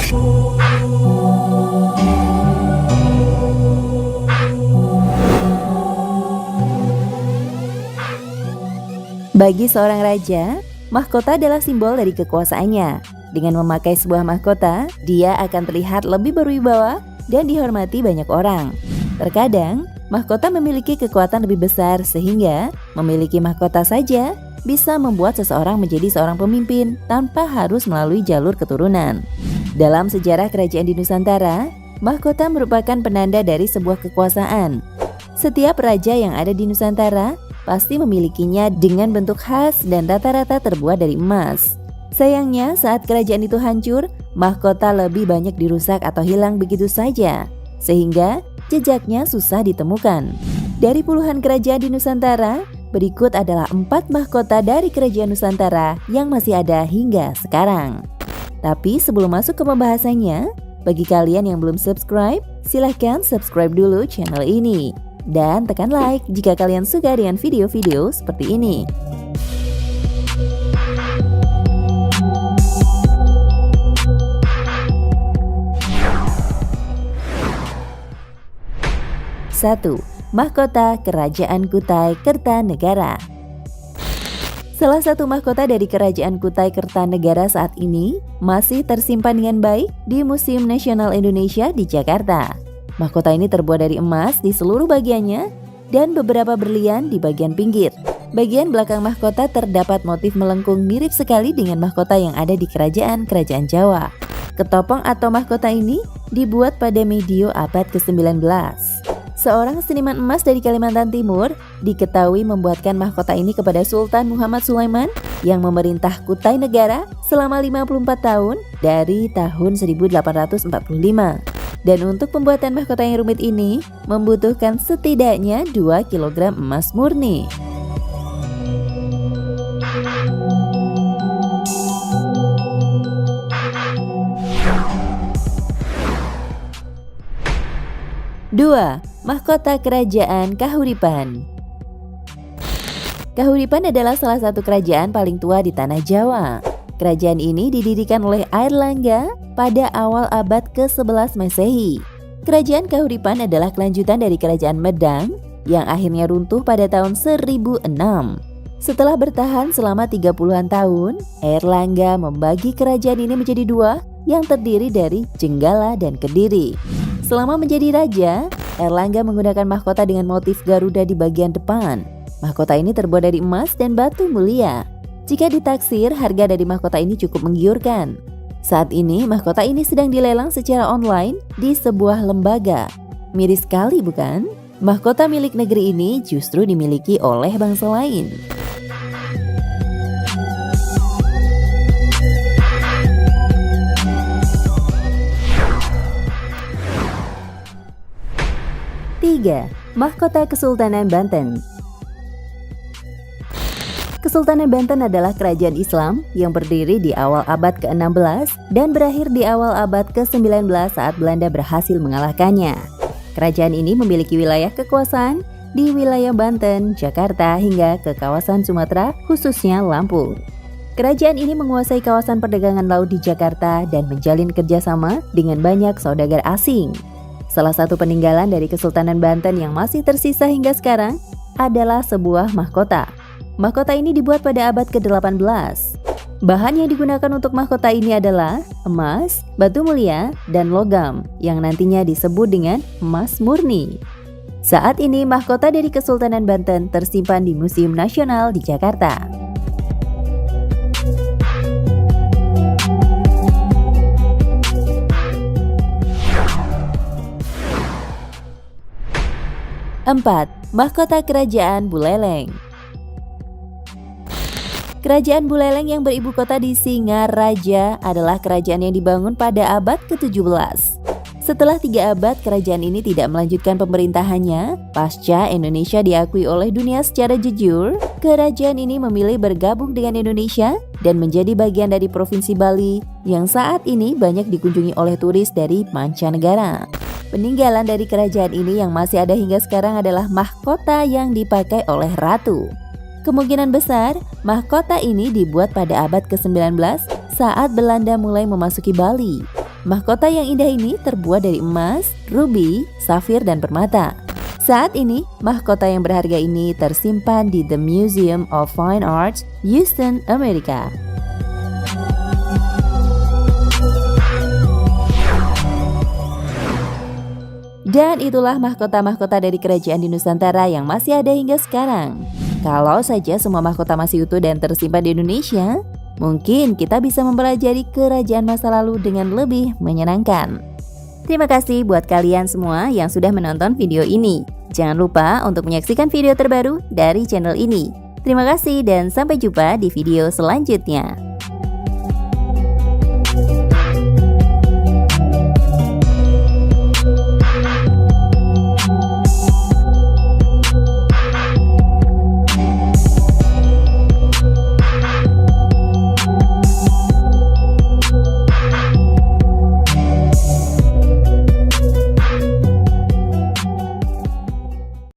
Bagi seorang raja, mahkota adalah simbol dari kekuasaannya. Dengan memakai sebuah mahkota, dia akan terlihat lebih berwibawa dan dihormati banyak orang. Terkadang, mahkota memiliki kekuatan lebih besar sehingga memiliki mahkota saja bisa membuat seseorang menjadi seorang pemimpin tanpa harus melalui jalur keturunan. Dalam sejarah kerajaan di Nusantara, mahkota merupakan penanda dari sebuah kekuasaan. Setiap raja yang ada di Nusantara pasti memilikinya dengan bentuk khas dan rata-rata terbuat dari emas. Sayangnya, saat kerajaan itu hancur, mahkota lebih banyak dirusak atau hilang begitu saja, sehingga jejaknya susah ditemukan. Dari puluhan kerajaan di Nusantara, berikut adalah 4 mahkota dari kerajaan Nusantara yang masih ada hingga sekarang. Tapi sebelum masuk ke pembahasannya, bagi kalian yang belum subscribe, silahkan subscribe dulu channel ini. Dan tekan like jika kalian suka dengan video-video seperti ini. Satu, mahkota Kerajaan Kutai Kertanegara. Salah satu mahkota dari Kerajaan Kutai Kertanegara saat ini masih tersimpan dengan baik di Museum Nasional Indonesia di Jakarta. Mahkota ini terbuat dari emas di seluruh bagiannya dan beberapa berlian di bagian pinggir. Bagian belakang mahkota terdapat motif melengkung mirip sekali dengan mahkota yang ada di kerajaan-kerajaan Jawa. Ketopong atau mahkota ini dibuat pada medio abad ke-19. Seorang seniman emas dari Kalimantan Timur diketahui membuatkan mahkota ini kepada Sultan Muhammad Sulaiman yang memerintah Kutai Negara selama 54 tahun dari tahun 1845. Dan untuk pembuatan mahkota yang rumit ini membutuhkan setidaknya 2 kg emas murni. Dua, mahkota Kerajaan Kahuripan. Kahuripan adalah salah satu kerajaan paling tua di tanah Jawa. Kerajaan ini didirikan oleh Airlangga pada awal abad ke-11 Masehi. Kerajaan Kahuripan adalah kelanjutan dari Kerajaan Medang yang akhirnya runtuh pada tahun 1006. Setelah bertahan selama 30-an tahun, Airlangga membagi kerajaan ini menjadi 2 yang terdiri dari Jenggala dan Kediri. Selama menjadi raja, Airlangga menggunakan mahkota dengan motif Garuda di bagian depan. Mahkota ini terbuat dari emas dan batu mulia. Jika ditaksir, harga dari mahkota ini cukup menggiurkan. Saat ini, mahkota ini sedang dilelang secara online di sebuah lembaga. Miris sekali bukan? Mahkota milik negeri ini justru dimiliki oleh bangsa lain. Tiga, mahkota Kesultanan Banten. Kesultanan Banten adalah kerajaan Islam yang berdiri di awal abad ke-16 dan berakhir di awal abad ke-19 saat Belanda berhasil mengalahkannya. Kerajaan ini memiliki wilayah kekuasaan di wilayah Banten, Jakarta hingga ke kawasan Sumatera, khususnya Lampung. Kerajaan ini menguasai kawasan perdagangan laut di Jakarta dan menjalin kerjasama dengan banyak saudagar asing. Salah satu peninggalan dari Kesultanan Banten yang masih tersisa hingga sekarang adalah sebuah mahkota. Mahkota ini dibuat pada abad ke-18. Bahan yang digunakan untuk mahkota ini adalah emas, batu mulia, dan logam yang nantinya disebut dengan emas murni. Saat ini mahkota dari Kesultanan Banten tersimpan di Museum Nasional di Jakarta. Empat, mahkota Kerajaan Buleleng. Kerajaan Buleleng yang beribu kota di Singaraja adalah kerajaan yang dibangun pada abad ke-17. Setelah 3 abad, kerajaan ini tidak melanjutkan pemerintahannya. Pasca Indonesia diakui oleh dunia secara jujur, kerajaan ini memilih bergabung dengan Indonesia dan menjadi bagian dari Provinsi Bali yang saat ini banyak dikunjungi oleh turis dari mancanegara. Peninggalan dari kerajaan ini yang masih ada hingga sekarang adalah mahkota yang dipakai oleh ratu. Kemungkinan besar, mahkota ini dibuat pada abad ke-19 saat Belanda mulai memasuki Bali. Mahkota yang indah ini terbuat dari emas, ruby, safir, dan permata. Saat ini, mahkota yang berharga ini tersimpan di The Museum of Fine Arts, Houston, Amerika. Dan itulah mahkota-mahkota dari kerajaan di Nusantara yang masih ada hingga sekarang. Kalau saja semua mahkota masih utuh dan tersimpan di Indonesia, mungkin kita bisa mempelajari kerajaan masa lalu dengan lebih menyenangkan. Terima kasih buat kalian semua yang sudah menonton video ini. Jangan lupa untuk menyaksikan video terbaru dari channel ini. Terima kasih dan sampai jumpa di video selanjutnya.